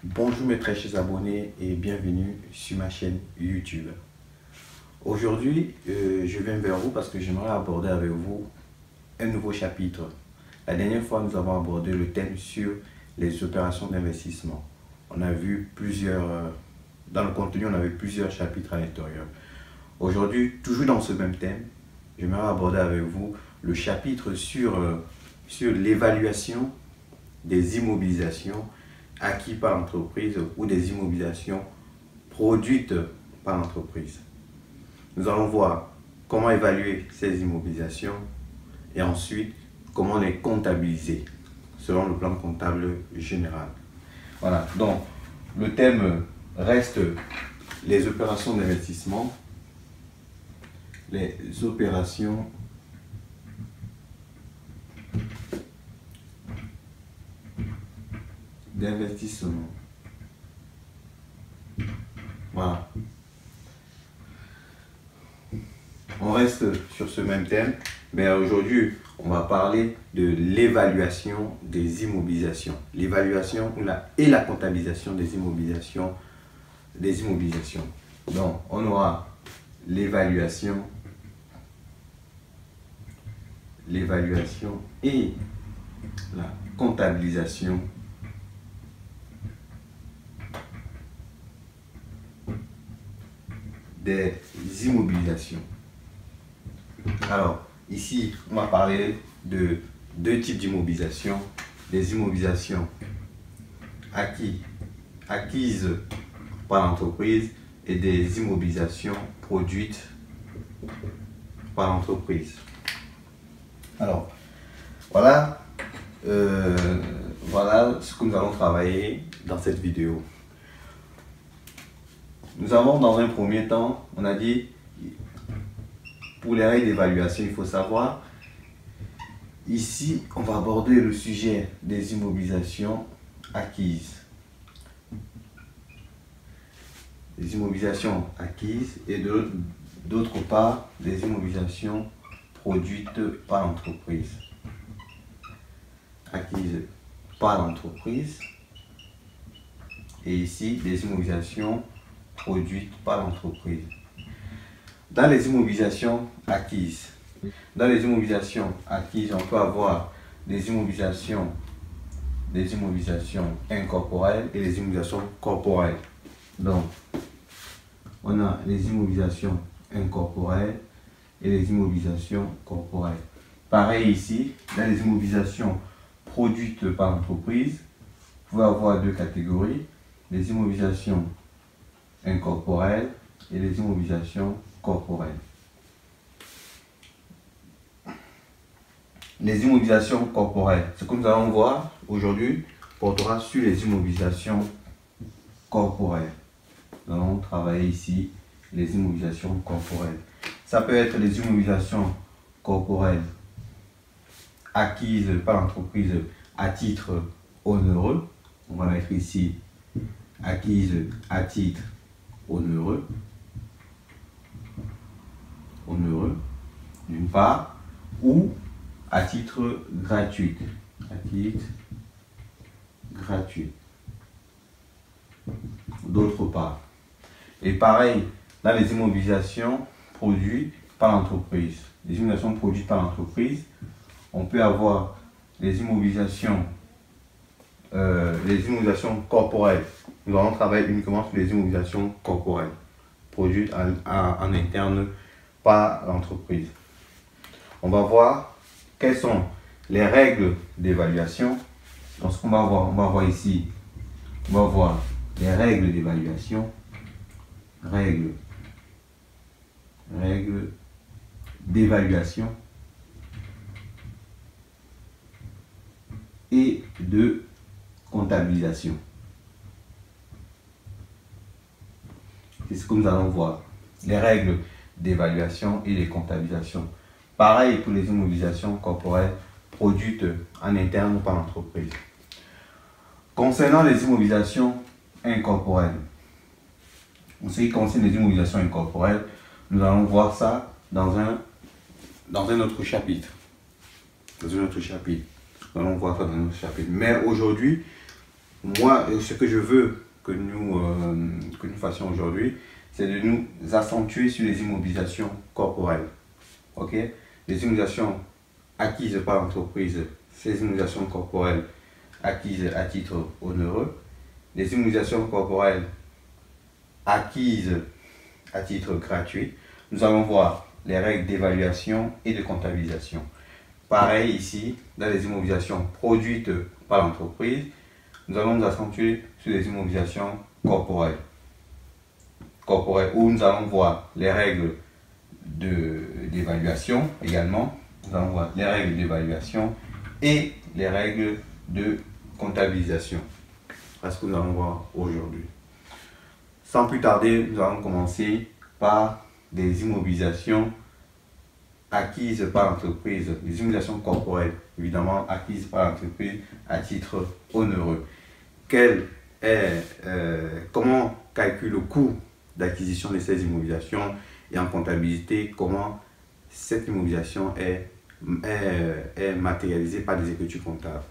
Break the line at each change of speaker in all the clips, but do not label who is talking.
Bonjour mes très chers abonnés et bienvenue sur ma chaîne YouTube. Aujourd'hui, je viens vers vous parce que j'aimerais aborder avec vous un nouveau chapitre. La dernière fois, nous avons abordé le thème sur les opérations d'investissement. On a vu dans le contenu, on avait plusieurs chapitres à l'intérieur. Aujourd'hui, toujours dans ce même thème, j'aimerais aborder avec vous le chapitre sur l'évaluation des immobilisations acquises par l'entreprise ou des immobilisations produites par l'entreprise. Nous allons voir comment évaluer ces immobilisations et ensuite comment les comptabiliser selon le plan comptable général. Voilà, donc le thème reste les opérations d'investissement, les opérations d'investissement. Voilà. On reste sur ce même thème, mais aujourd'hui, on va parler de l'évaluation des immobilisations. L'évaluation et la comptabilisation des immobilisations. Donc, on aura l'évaluation et la comptabilisation des immobilisations. Alors, ici, on va parler de deux types d'immobilisation. Des immobilisations acquises par l'entreprise et des immobilisations produites par l'entreprise. Alors, voilà ce que nous allons travailler dans cette vidéo. Nous avons dans un premier temps, on a dit, pour les règles d'évaluation, il faut savoir, ici, on va aborder le sujet des immobilisations acquises. Les immobilisations acquises et d'autre part, les immobilisations produites par l'entreprise. Acquises par l'entreprise et ici, des immobilisations produites par l'entreprise. Dans les immobilisations acquises, on peut avoir des immobilisations incorporelles et des immobilisations corporelles. Donc, on a les immobilisations incorporelles et les immobilisations corporelles. Pareil ici, dans les immobilisations produites par l'entreprise, vous pouvez avoir deux catégories, les immobilisations incorporelles et les immobilisations corporelles. Les immobilisations corporelles, ce que nous allons voir aujourd'hui portera sur les immobilisations corporelles. Nous allons travailler ici les immobilisations corporelles. Ça peut être les immobilisations corporelles acquises par l'entreprise à titre onéreux. On va mettre ici acquises à titre onéreux, d'une part, ou à titre gratuit, d'autre part. Et pareil, dans les immobilisations produites par l'entreprise. Les immobilisations produites par l'entreprise, on peut avoir les immobilisations corporelles. Nous allons travailler uniquement sur les immobilisations corporelles, produites en interne par l'entreprise. On va voir quelles sont les règles d'évaluation. Donc, ce qu'on va voir, on va voir ici, on va voir les règles d'évaluation, règles d'évaluation et de comptabilisation. C'est ce que nous allons voir. Les règles d'évaluation et de comptabilisation. Pareil pour les immobilisations corporelles produites en interne par l'entreprise. Concernant les immobilisations incorporelles, en ce qui concerne les immobilisations incorporelles, nous allons voir ça dans un autre chapitre. Nous allons voir ça dans un autre chapitre. Mais aujourd'hui, moi, ce que je veux que nous fassions aujourd'hui, c'est de nous accentuer sur les immobilisations corporelles. Ok? Les immobilisations acquises par l'entreprise, ces immobilisations corporelles acquises à titre onéreux, les immobilisations corporelles acquises à titre gratuit. Nous allons voir les règles d'évaluation et de comptabilisation. Pareil ici, dans les immobilisations produites par l'entreprise, nous allons nous accentuer sur les immobilisations corporelles, où nous allons voir les règles d'évaluation également. Nous allons voir les règles d'évaluation et les règles de comptabilisation. C'est ce que nous allons voir aujourd'hui. Sans plus tarder, nous allons commencer par des immobilisations acquises par l'entreprise, les immobilisations corporelles, évidemment acquises par l'entreprise à titre onéreux. Comment calcule le coût d'acquisition de ces immobilisations et en comptabilité, comment cette immobilisation est matérialisée par des écritures comptables.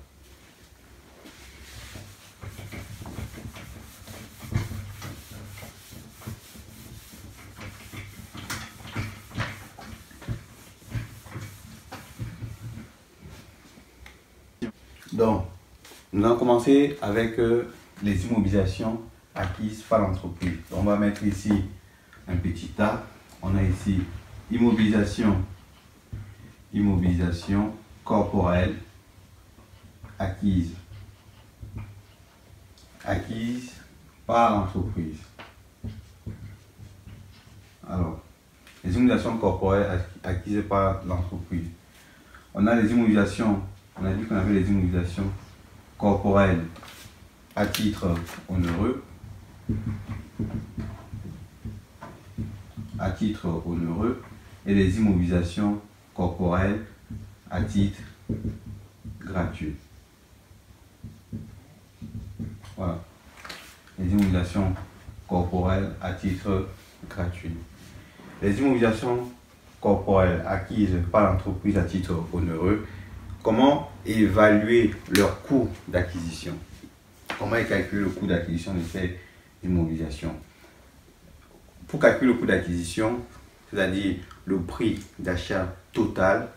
Donc, nous allons commencer avec les immobilisations acquises par l'entreprise. On va mettre ici un petit A. On a ici immobilisation corporelle acquise par l'entreprise. Alors, les immobilisations corporelles acquises par l'entreprise. On a les immobilisations, on a dit qu'on avait les immobilisations corporelles à titre onéreux. Et les immobilisations corporelles à titre gratuit. Voilà. Les immobilisations corporelles à titre gratuit. Les immobilisations corporelles acquises par l'entreprise à titre onéreux, comment évaluer leur coût d'acquisition? Comment est calculé le coût d'acquisition de ces immobilisations? Pour calculer le coût d'acquisition, c'est-à-dire le prix d'achat total,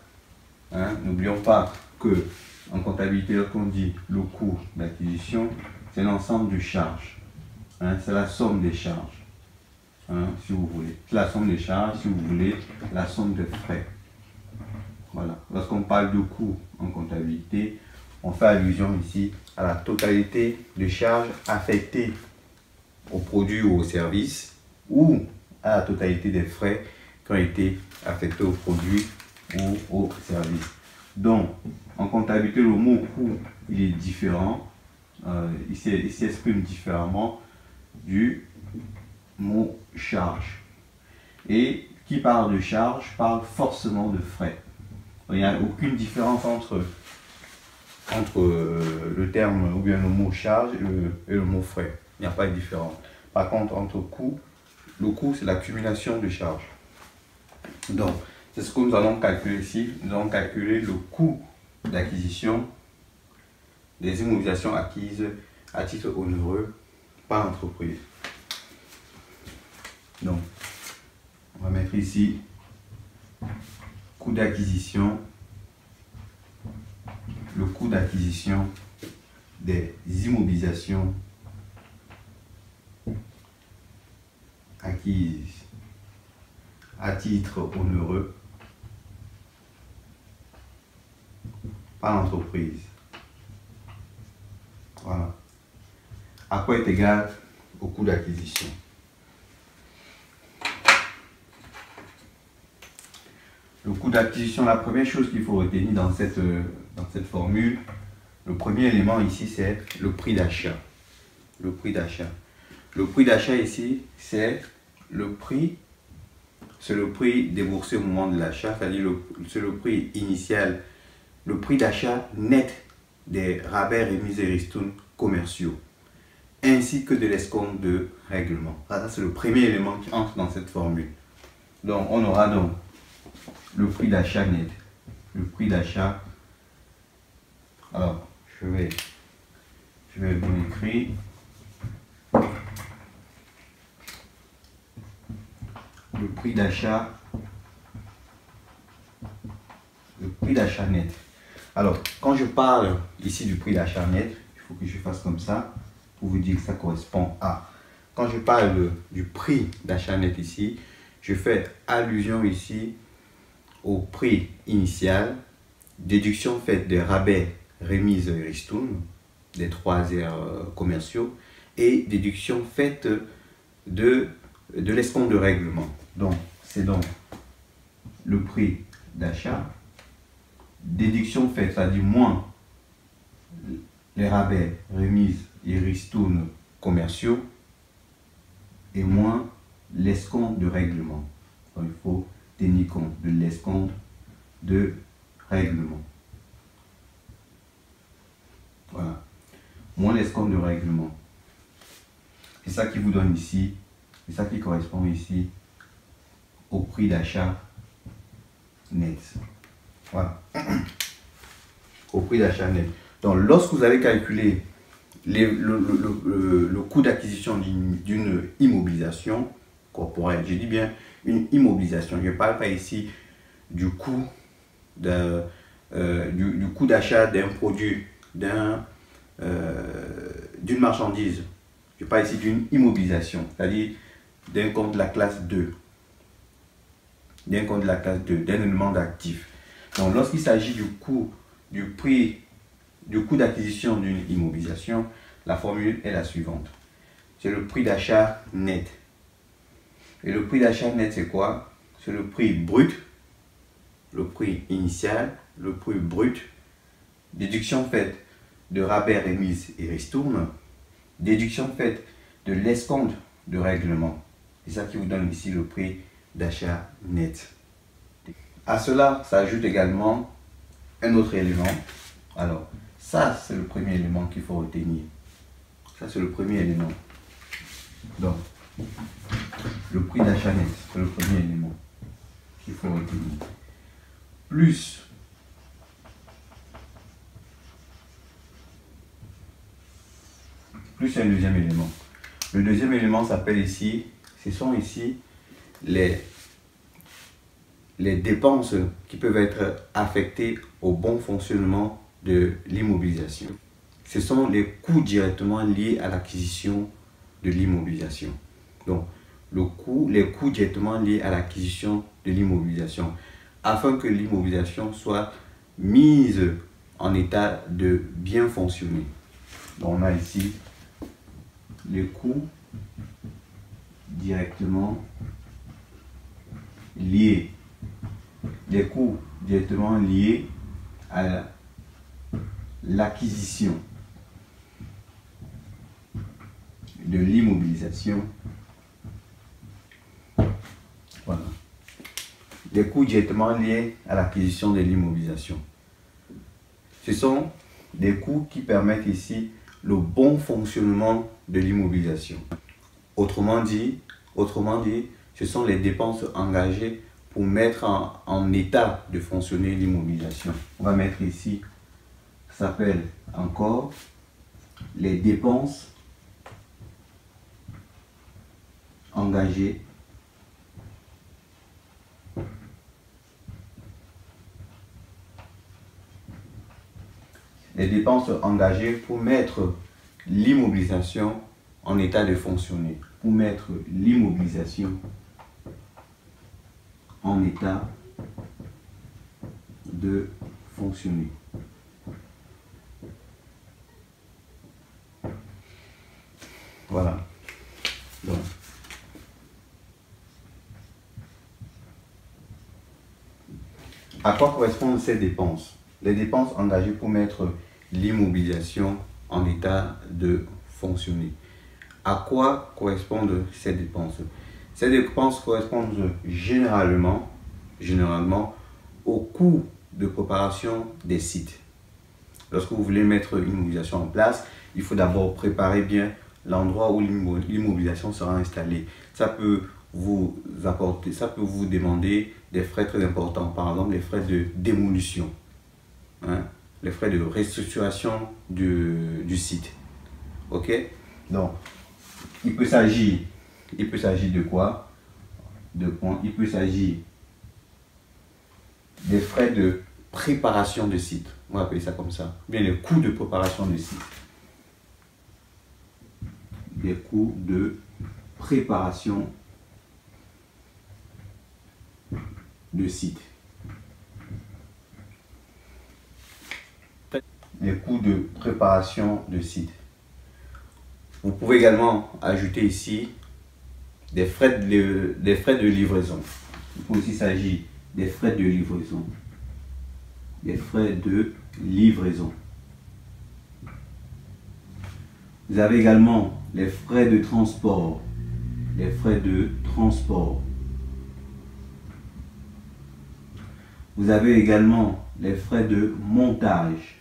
n'oublions pas que en comptabilité, lorsqu'on dit le coût d'acquisition, c'est l'ensemble de charges. C'est la somme des charges, si vous voulez. C'est la somme des charges, si vous voulez, la somme des frais. Voilà. Lorsqu'on parle de coût en comptabilité, on fait allusion ici à la totalité de charges affectées au produit ou au service, ou à la totalité des frais qui ont été affectés au produit ou au service. Donc, en comptabilité, le mot coût, il est différent. Il s'exprime différemment du mot charge. Et qui parle de charge parle forcément de frais. Il n'y a aucune différence entre le terme ou bien le mot charge et le mot frais. Il n'y a pas de différence. Par contre, entre coût, le coût, c'est l'accumulation de charges. Donc, c'est ce que nous allons calculer ici. Nous allons calculer le coût d'acquisition des immobilisations acquises à titre onéreux par l'entreprise. Donc, on va mettre ici coût d'acquisition, le coût d'acquisition des immobilisations acquises à titre onéreux par l'entreprise. Voilà. À quoi est égal au coût d'acquisition? Le coût d'acquisition, la première chose qu'il faut retenir dans cette formule, le premier élément ici, c'est le prix d'achat. Le prix d'achat. Le prix d'achat ici, c'est le prix déboursé au moment de l'achat, c'est-à-dire c'est le prix initial, le prix d'achat net des rabais, remises et ristournes commerciaux, ainsi que de l'escompte de règlement. Ça, c'est le premier élément qui entre dans cette formule. Donc, on aura donc le prix d'achat net. Le prix d'achat. Alors, je vais Je vais vous écrire le prix d'achat net. Alors, quand je parle ici du prix d'achat net, il faut que je fasse comme ça pour vous dire que ça correspond à. Quand je parle du prix d'achat net ici, je fais allusion ici au prix initial, déduction faite des rabais, remises et ristournes, des 3 R commerciaux, et déduction faite de l'escompte de règlement. Donc, c'est donc le prix d'achat, déduction faite, c'est-à-dire moins les rabais, remises et ristournes commerciaux, et moins l'escompte de règlement. Donc, il faut tenir compte de l'escompte de règlement. Voilà. Moins l'escompte de règlement. C'est ça qui vous donne ici, c'est ça qui correspond ici au prix d'achat net. Voilà. Au prix d'achat net. Donc, lorsque vous avez calculé le coût d'acquisition d'une immobilisation corporelle, je dis bien une immobilisation, je ne parle pas ici du coût du coût d'achat d'un produit, d'une marchandise. Je parle ici d'une immobilisation, c'est-à-dire d'un compte de la classe 2, d'un compte de la classe 2, d'un élément d'actif. Donc, lorsqu'il s'agit du coût d'acquisition d'une immobilisation, la formule est la suivante. C'est le prix d'achat net. Et le prix d'achat net, c'est quoi? C'est le prix brut, le prix initial, le prix brut, déduction faite de rabais, remises et ristournes, déduction faite de l'escompte de règlement. C'est ça qui vous donne ici le prix d'achat net. À cela s'ajoute également un autre élément. Alors, ça, c'est le premier élément qu'il faut retenir. Ça, c'est le premier élément. Donc, le prix d'achat net, c'est le premier élément qu'il faut retenir. Plus un deuxième élément. Le deuxième élément s'appelle ici, ce sont ici les dépenses qui peuvent être affectées au bon fonctionnement de l'immobilisation. Ce sont les coûts directement liés à l'acquisition de l'immobilisation. Donc, les coûts directement liés à l'acquisition de l'immobilisation, afin que l'immobilisation soit mise en état de bien fonctionner. Donc, on a ici les coûts directement liés, à l'acquisition de l'immobilisation. Voilà. Les coûts directement liés à l'acquisition de l'immobilisation. Ce sont des coûts qui permettent ici le bon fonctionnement de l'immobilisation. Autrement dit, ce sont les dépenses engagées pour mettre en état de fonctionner l'immobilisation. On va mettre ici, ça s'appelle encore les dépenses engagées pour mettre l'immobilisation en état de fonctionner. Pour mettre l'immobilisation en état de fonctionner. Voilà. Donc, à quoi correspondent ces dépenses? Les dépenses engagées pour mettre l'immobilisation en état de fonctionner. À quoi correspondent ces dépenses? Ces dépenses correspondent généralement au coût de préparation des sites. Lorsque vous voulez mettre une immobilisation en place, il faut d'abord préparer bien l'endroit où l'immobilisation sera installée. Ça peut vous demander des frais très importants, par exemple les frais de démolition, les frais de restructuration du site. Ok? Donc, il peut s'agir de quoi? Il peut s'agir des frais de préparation de site. On va appeler ça comme ça. Bien, les coûts de préparation de site. Des coûts de préparation de site. Les coûts de préparation de site. Vous pouvez également ajouter ici des frais de livraison. Il peut aussi s'agir des frais de livraison. Des frais de livraison. Vous avez également les frais de transport. Les frais de transport. Vous avez également les frais de montage.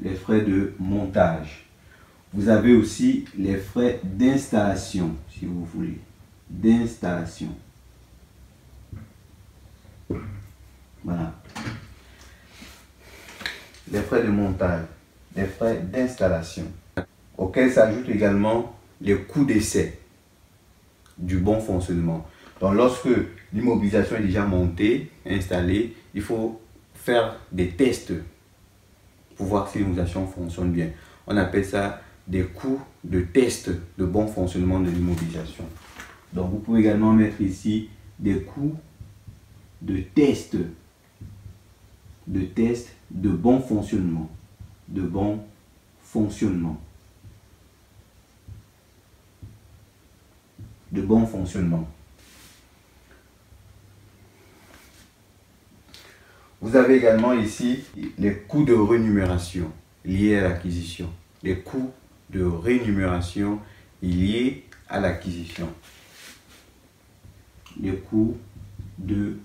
Les frais de montage. Vous avez aussi les frais d'installation, si vous voulez. D'installation. Voilà. Les frais de montage. Les frais d'installation. Auxquels s'ajoutent également les coûts d'essai du bon fonctionnement. Donc lorsque l'immobilisation est déjà montée, installée, il faut faire des tests pour voir si l'immobilisation fonctionne bien. On appelle ça des coûts de test de bon fonctionnement de l'immobilisation. Donc vous pouvez également mettre ici des coûts de test de bon fonctionnement. De bon fonctionnement. De bon fonctionnement. Vous avez également ici les coûts de rémunération liés à l'acquisition. Les coûts de rémunération liés à l'acquisition. Les coûts de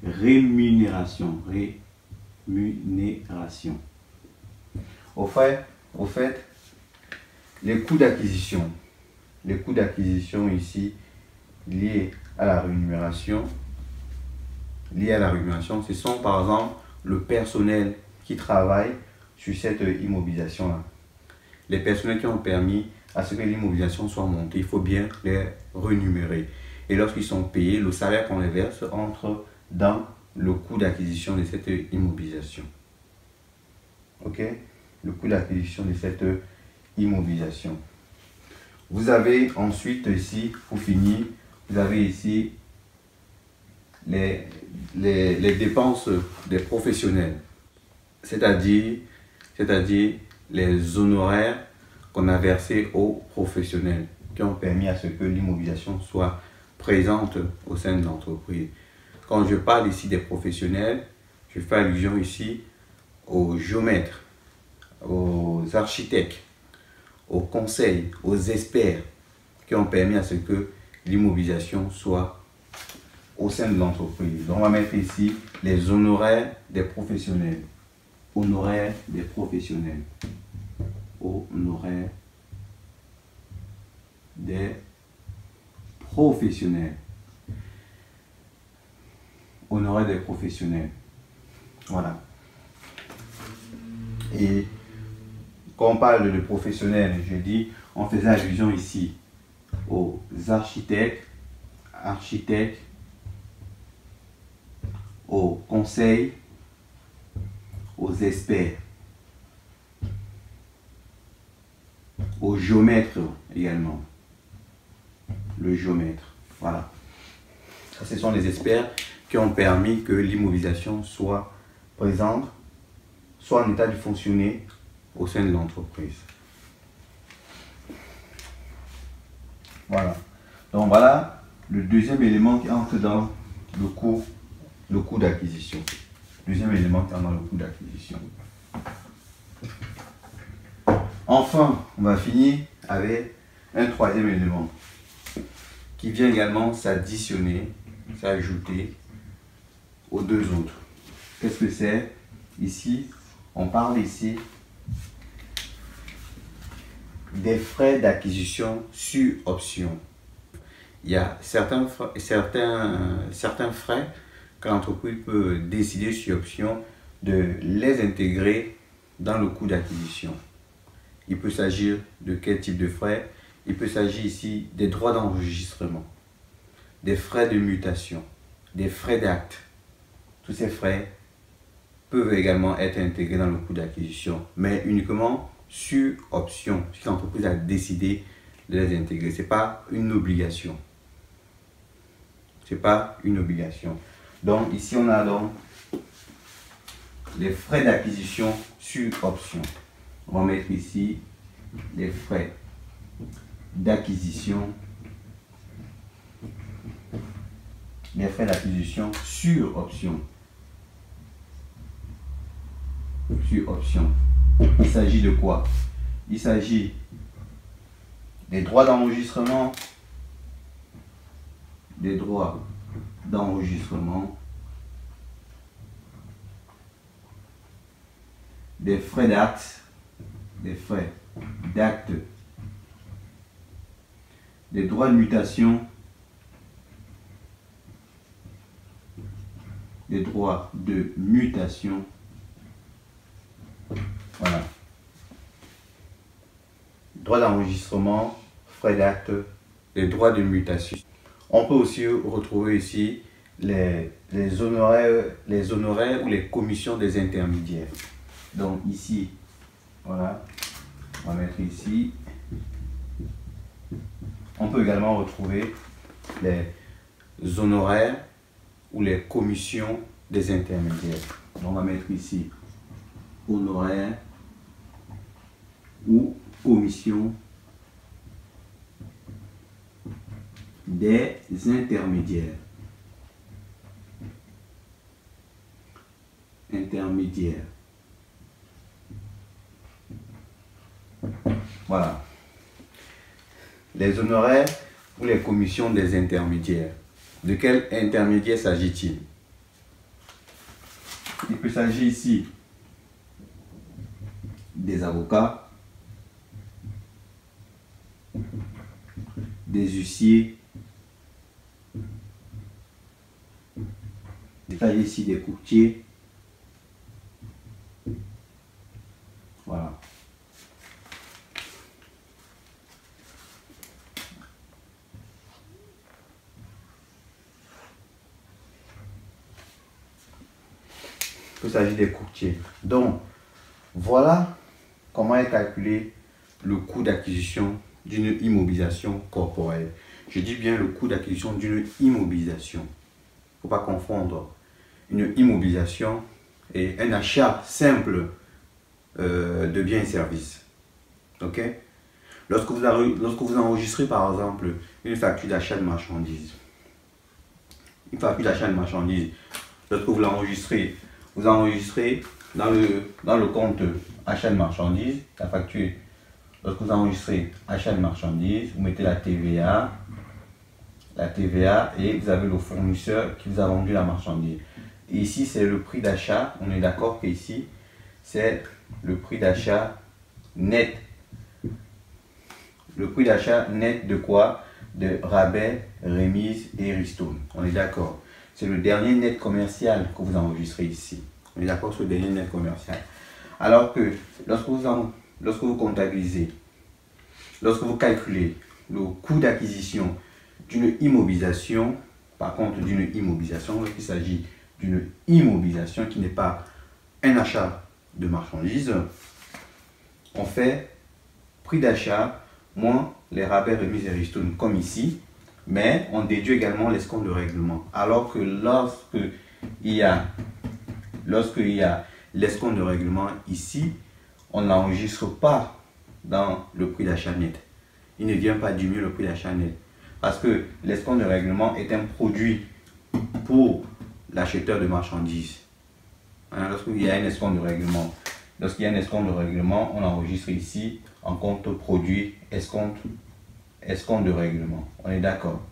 rémunération. Rémunération. Au fait, les coûts d'acquisition. Les coûts d'acquisition ici liés à la rémunération. Ce sont par exemple le personnel qui travaille sur cette immobilisation-là. Les personnels qui ont permis à ce que l'immobilisation soit montée, il faut bien les rémunérer. Et lorsqu'ils sont payés, le salaire qu'on les verse entre dans le coût d'acquisition de cette immobilisation. Ok? Le coût d'acquisition de cette immobilisation. Vous avez ensuite ici, pour finir, vous avez ici les dépenses des professionnels, c'est-à-dire les honoraires qu'on a versés aux professionnels qui ont permis à ce que l'immobilisation soit présente au sein de l'entreprise. Quand je parle ici des professionnels, je fais allusion ici aux géomètres, aux architectes, aux conseils, aux experts qui ont permis à ce que l'immobilisation soit au sein de l'entreprise. Donc on va mettre ici les honoraires des professionnels. Honoraires des professionnels. Honoraires des professionnels. Honoraires des professionnels. Voilà. Et quand on parle de professionnels, je dis, on faisait allusion ici aux architectes, aux conseils, aux experts, aux géomètres également. Le géomètre, voilà. Ça, ce sont les experts qui ont permis que l'immobilisation soit présente, soit en état de fonctionner au sein de l'entreprise. Voilà. Donc voilà le deuxième élément qui entre dans le coût d'acquisition. Deuxième élément qui entre dans le coût d'acquisition. Enfin, on va finir avec un troisième élément qui vient également s'additionner, s'ajouter aux deux autres. Qu'est-ce que c'est? Ici, on parle ici des frais d'acquisition sur option. Il y a certains frais que l'entreprise peut décider sur option de les intégrer dans le coût d'acquisition. Il peut s'agir de quel type de frais? Il peut s'agir ici des droits d'enregistrement, des frais de mutation, des frais d'acte. Tous ces frais peuvent également être intégrés dans le coût d'acquisition, mais uniquement sur option, si l'entreprise a décidé de les intégrer. Ce n'est pas une obligation. C'est pas une obligation. Donc ici on a donc les frais d'acquisition sur option. On va mettre ici les frais d'acquisition. Les frais d'acquisition sur option. Sur option. Il s'agit de quoi? Il s'agit des droits d'enregistrement, des droits d'enregistrement, des frais d'acte, des frais d'acte, des droits de mutation, des droits de mutation. Voilà. Droits d'enregistrement, frais d'acte, les droits de mutation. On peut aussi retrouver ici les honoraires ou les commissions des intermédiaires. Donc ici, voilà, on va mettre ici. On peut également retrouver les honoraires ou les commissions des intermédiaires. Donc on va mettre ici honoraires ou commission des intermédiaires. Voilà. Les honoraires ou les commissions des intermédiaires. De quel intermédiaire s'agit-il? Il peut s'agir ici des avocats, des huissiers, il s'agit ici des courtiers. Voilà. Il s'agit des courtiers. Donc, voilà comment est calculé le coût d'acquisition d'une immobilisation corporelle. Je dis bien le coût d'acquisition d'une immobilisation. Il ne faut pas confondre une immobilisation et un achat simple de biens et services. Ok? Lorsque vous enregistrez par exemple une facture d'achat de marchandises, lorsque vous l'enregistrez, vous enregistrez dans le compte achat de marchandises, la facture. Lorsque vous enregistrez achat de marchandises, vous mettez la TVA et vous avez le fournisseur qui vous a vendu la marchandise. Et ici, c'est le prix d'achat. On est d'accord qu'ici, c'est le prix d'achat net. Le prix d'achat net de quoi? De rabais, remise et ristourne. On est d'accord. C'est le dernier net commercial que vous enregistrez ici. On est d'accord sur le dernier net commercial. Alors que lorsque vous comptabilisez, lorsque vous calculez le coût d'acquisition d'une immobilisation, par contre d'une immobilisation, il s'agit d'une immobilisation qui n'est pas un achat de marchandises, on fait prix d'achat moins les rabais, remises et ristournes comme ici, mais on déduit également l'escompte de règlement. Alors que lorsqu'il y a l'escompte de règlement ici, on n'enregistre pas dans le prix d'achat net. Il ne vient pas diminuer le prix d'achat net. Parce que l'escompte de règlement est un produit pour l'acheteur de marchandises. Lorsqu'il y a un escompte de règlement, on enregistre ici en compte produit escompte de règlement. On est d'accord?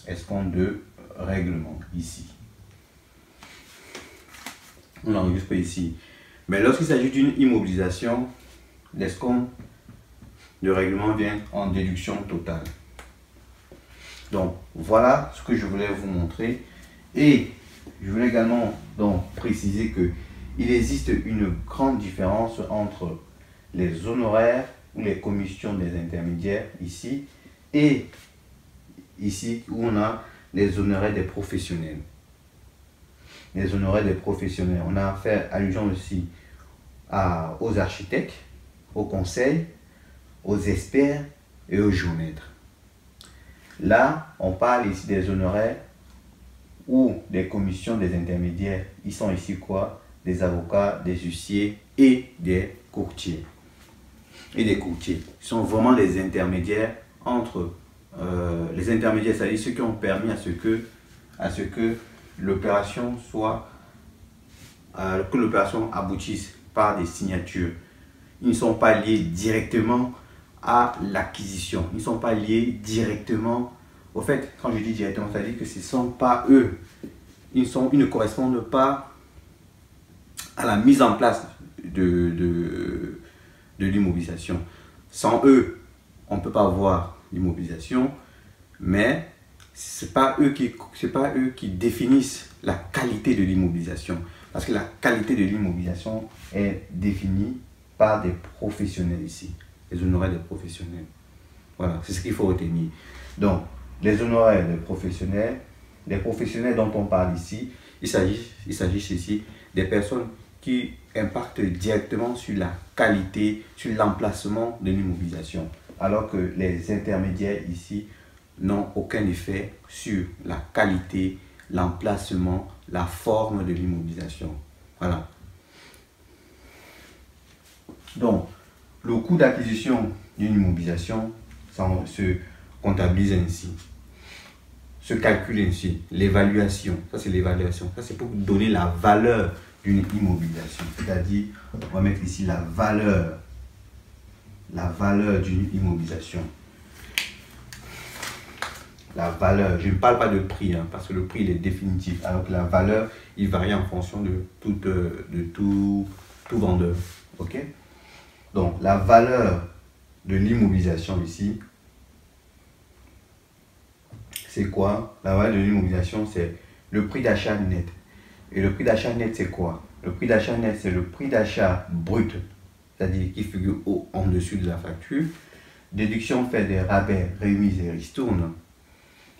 Escompte de règlement ici. On l'enregistre ici. Mais lorsqu'il s'agit d'une immobilisation, l'escompte de règlement vient en déduction totale. Donc voilà ce que je voulais vous montrer. Et je voulais également donc préciser que il existe une grande différence entre les honoraires ou les commissions des intermédiaires ici et ici où on a les honoraires des professionnels. Les honoraires des professionnels. On a fait allusion aussi aux architectes, aux conseils, aux experts et aux géomètres. Là, on parle ici des honoraires ou des commissions des intermédiaires. Ils sont ici quoi? Des avocats, des huissiers et des courtiers. Ils sont vraiment les intermédiaires entre les intermédiaires, c'est-à-dire ceux qui ont permis à ce que l'opération soit que l'opération aboutisse par des signatures. Ils ne sont pas liés directement à l'acquisition. Ils ne sont pas liés directement. Au fait, quand je dis directement, c'est-à-dire que ce ne sont pas eux. Ils ne correspondent pas à la mise en place de l'immobilisation. Sans eux, on ne peut pas avoir l'immobilisation, mais ce n'est pas eux qui définissent la qualité de l'immobilisation. Parce que la qualité de l'immobilisation est définie par des professionnels ici. Les honoraires des professionnels. Voilà, c'est ce qu'il faut retenir. Donc, les honoraires des professionnels dont on parle ici, il s'agit ici des personnes qui impactent directement sur la qualité, sur l'emplacement de l'immobilisation. Alors que les intermédiaires ici n'ont aucun effet sur la qualité, l'emplacement, la forme de l'immobilisation. Voilà. Donc, le coût d'acquisition d'une immobilisation se comptabilise ainsi, se calcule ainsi. L'évaluation, ça c'est l'évaluation. Ça c'est pour donner la valeur d'une immobilisation. C'est-à-dire, on va mettre ici la valeur d'une immobilisation. La valeur, je ne parle pas de prix, parce que le prix il est définitif, alors que la valeur, il varie en fonction de tout vendeur. Ok? Donc, la valeur de l'immobilisation ici, c'est quoi? La valeur de l'immobilisation, c'est le prix d'achat net. Et le prix d'achat net, c'est quoi? Le prix d'achat net, c'est le prix d'achat brut, c'est-à-dire qui figure en dessus de la facture. Déduction faite des rabais, remises et ristournes.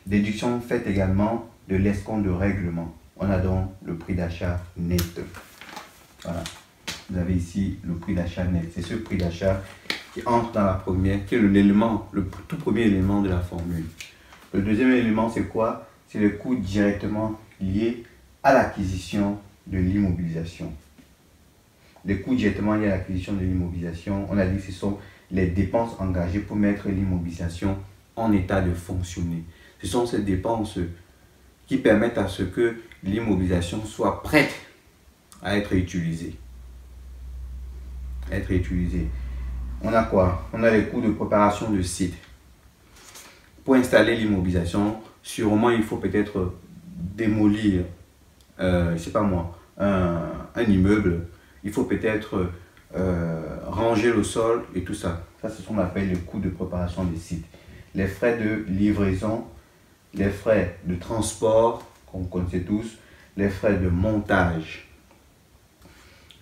Déduction faite également de l'escompte de règlement. On a donc le prix d'achat net. Voilà. Vous avez ici le prix d'achat net. C'est ce prix d'achat qui entre dans la première, qui est le tout premier élément de la formule. Le deuxième élément, c'est quoi? C'est le coût directement lié à l'acquisition de l'immobilisation. Les coûts directement liés à l'acquisition de l'immobilisation, on a dit que ce sont les dépenses engagées pour mettre l'immobilisation en état de fonctionner. Ce sont ces dépenses qui permettent à ce que l'immobilisation soit prête à être utilisée. On a quoi? On a les coûts de préparation de site. Pour installer l'immobilisation, sûrement il faut peut-être démolir, je sais pas moi, un immeuble. Il faut peut-être ranger le sol et tout ça. Ça, c'est ce qu'on appelle les coûts de préparation des sites. Les frais de livraison, les frais de transport, qu'on connaît tous, les frais de montage.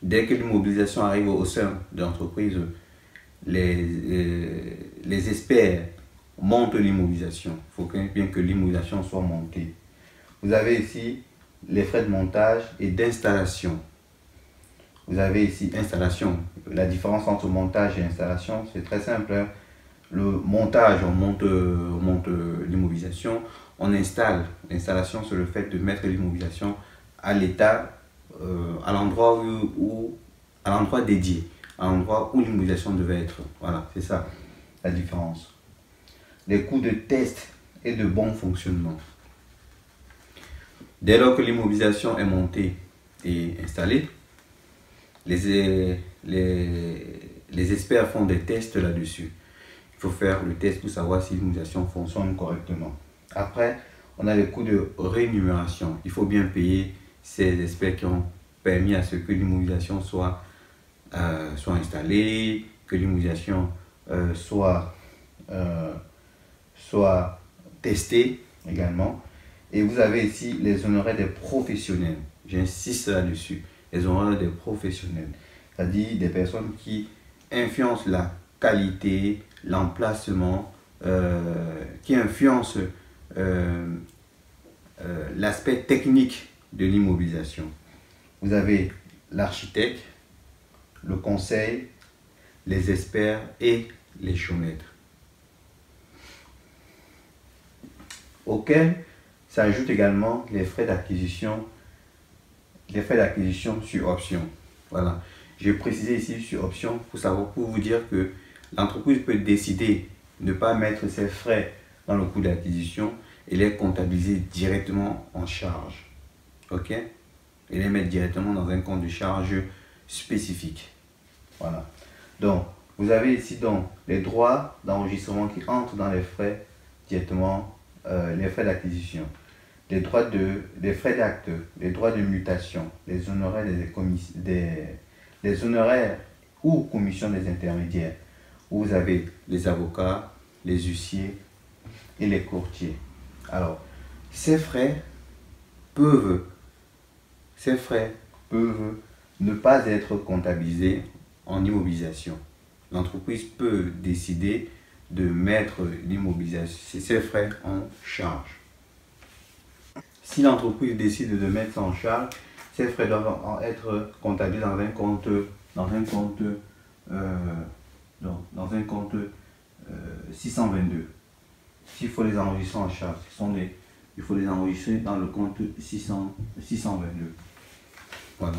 Dès que l'immobilisation arrive au sein de l'entreprise, les experts montent l'immobilisation. Il faut bien que l'immobilisation soit montée. Vous avez ici les frais de montage et d'installation. Vous avez ici installation. La différence entre montage et installation, c'est très simple. Le montage, on monte l'immobilisation. On installe. L'installation, c'est le fait de mettre l'immobilisation à l'état, à l'endroit dédié, à l'endroit où l'immobilisation devait être. Voilà, c'est ça la différence. Les coûts de test et de bon fonctionnement. Dès lors que l'immobilisation est montée et installée, les experts font des tests là-dessus. Il faut faire le test pour savoir si l'immobilisation fonctionne correctement. Après, on a les coûts de rémunération. Il faut bien payer ces experts qui ont permis à ce que l'immobilisation soit installée, que l'immobilisation soit testée également. Et vous avez ici les honoraires des professionnels. J'insiste là-dessus. les honoraires des professionnels. C'est-à-dire des personnes qui influencent la qualité, l'emplacement, qui influencent l'aspect technique de l'immobilisation. Vous avez l'architecte, le conseil, les experts et les géomètres. Auxquels s'ajoutent également les frais d'acquisition sur option. Voilà. Je vais préciser ici sur option pour vous dire que l'entreprise peut décider de ne pas mettre ses frais dans le coût d'acquisition et les comptabiliser directement en charge. Ok? Et les mettre directement dans un compte de charge spécifique. Voilà. Donc, vous avez ici donc les droits d'enregistrement qui entrent dans les frais directement, les frais d'acquisition, les frais d'acte, les droits de mutation, les honoraires les honoraires ou commissions des intermédiaires. Vous avez les avocats, les huissiers et les courtiers. Alors, ces frais peuvent ne pas être comptabilisés en immobilisation. L'entreprise peut décider de mettre ces frais en charge. Si l'entreprise décide de mettre ça en charge, ces frais doivent être comptabilisés dans un compte 622. S'il faut les enregistrer en charge, il faut les enregistrer dans le compte 622. Voilà.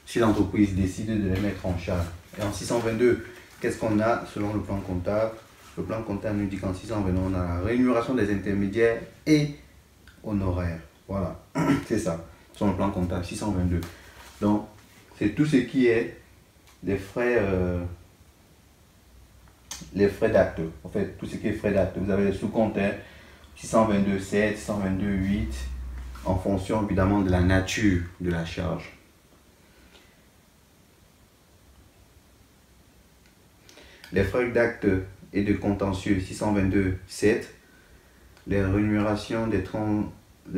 Si l'entreprise décide de les mettre en charge. Et en 622, qu'est-ce qu'on a selon le plan comptable? Le plan comptable nous dit qu'en 622, on a la rémunération des intermédiaires et honoraires. Voilà, c'est ça, sur le plan comptable 622. Donc, c'est tout ce qui est les frais d'acte. En fait, tout ce qui est frais d'acte. Vous avez les sous-comptes 622,7, 622,8, en fonction évidemment de la nature de la charge. Les frais d'acte et de contentieux 622,7, les rémunérations des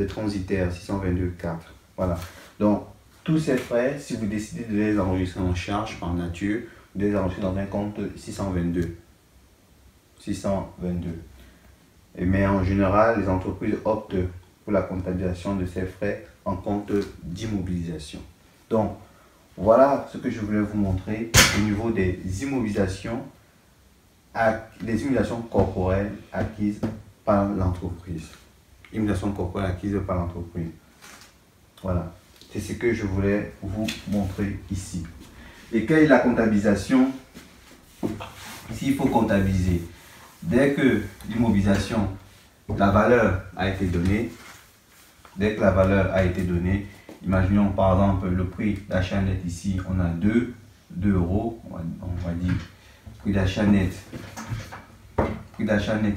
transitaires 622,4. Voilà. Donc, tous ces frais, si vous décidez de les enregistrer en charge par nature, vous les enregistrer dans un compte 622. Mais en général, les entreprises optent pour la comptabilisation de ces frais en compte d'immobilisation. Donc, voilà ce que je voulais vous montrer au niveau des immobilisations corporelles acquises par l'entreprise. Immobilisation corporelle acquise par l'entreprise. Voilà, c'est ce que je voulais vous montrer ici. Et quelle est la comptabilisation? S'il faut comptabiliser, dès que l'immobilisation, la valeur a été donnée, imaginons par exemple le prix d'achat net ici, on a 2 euros, on va dire prix d'achat net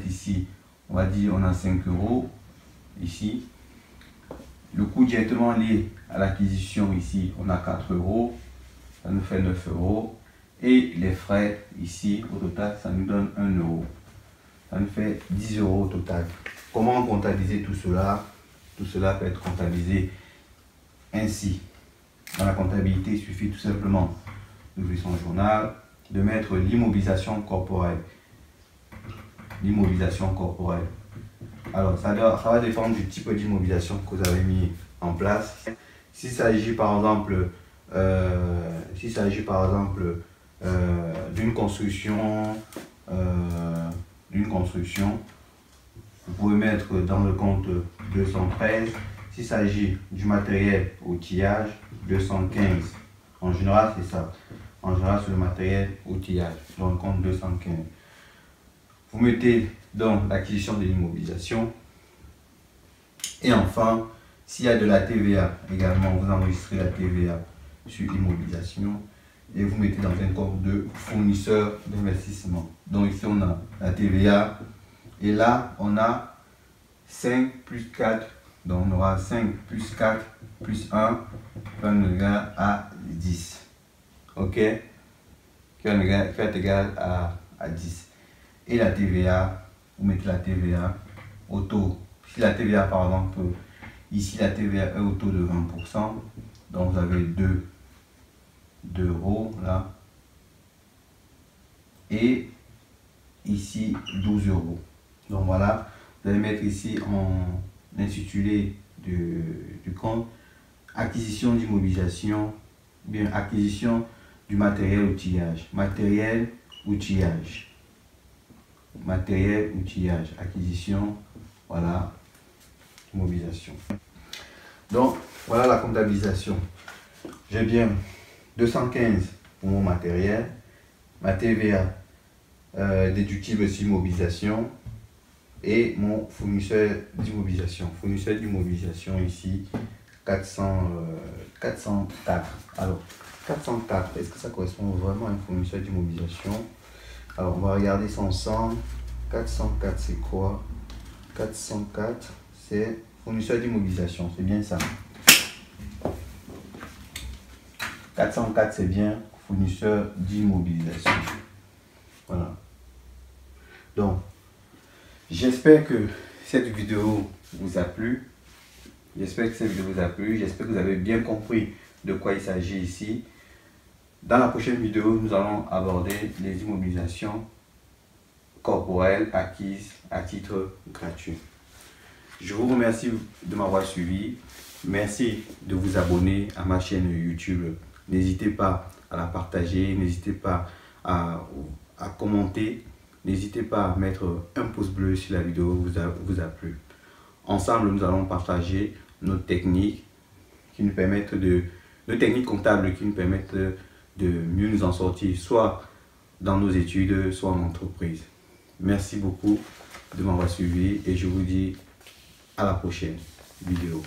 ici, on va dire on a 5 euros ici. Le coût directement lié à l'acquisition ici, on a 4 euros, ça nous fait 9 euros. Et les frais ici, au total, ça nous donne 1 euro. Ça nous fait 10 euros au total. Comment comptabiliser tout cela? Tout cela peut être comptabilisé ainsi. Dans la comptabilité, il suffit tout simplement d'ouvrir son journal, de mettre l'immobilisation corporelle. L'immobilisation corporelle. Alors, ça va dépendre du type d'immobilisation que vous avez mis en place. S'il s'agit par exemple, d'une construction, vous pouvez mettre dans le compte 213. S'il s'agit du matériel outillage, 215. En général, c'est ça. En général, c'est le matériel outillage, dans le compte 215. Vous mettez donc l'acquisition de l'immobilisation. Et enfin, s'il y a de la TVA également, vous enregistrez la TVA sur l'immobilisation et vous mettez dans un compte de fournisseur d'investissement. Donc ici, on a la TVA et là, on a 5 plus 4. Donc on aura 5 plus 4 plus 1 qui va nous égal à 10. Ok? Qui va être égal à 10. Et la TVA, vous mettez la TVA au taux. Si la TVA, par exemple, ici la TVA est au taux de 20%, Donc vous avez 2 euros là. Et ici 12 euros. Donc voilà, vous allez mettre ici en intitulé du compte acquisition d'immobilisation, bien acquisition du matériel outillage. Matériel outillage. Matériel outillage. Acquisition, voilà, immobilisation. Donc voilà la comptabilisation. J'ai bien 215 pour mon matériel, ma TVA déductible sur immobilisation et mon fournisseur d'immobilisation. Fournisseur d'immobilisation ici 404. Alors 404, est-ce que ça correspond vraiment à un fournisseur d'immobilisation? Alors on va regarder ça ensemble. 404 c'est quoi? 404 c'est fournisseur d'immobilisation, c'est bien ça. 404 c'est bien fournisseur d'immobilisation. Voilà. Donc, j'espère que cette vidéo vous a plu. J'espère que J'espère que vous avez bien compris de quoi il s'agit ici. Dans la prochaine vidéo, nous allons aborder les immobilisations corporelles acquises à titre gratuit. Je vous remercie de m'avoir suivi. Merci de vous abonner à ma chaîne YouTube. N'hésitez pas à la partager, n'hésitez pas à commenter, n'hésitez pas à mettre un pouce bleu si la vidéo vous a plu. Ensemble, nous allons partager nos techniques qui nous permettent nos techniques comptables qui nous permettent de mieux nous en sortir, soit dans nos études, soit en entreprise. Merci beaucoup de m'avoir suivi et je vous dis à la prochaine vidéo.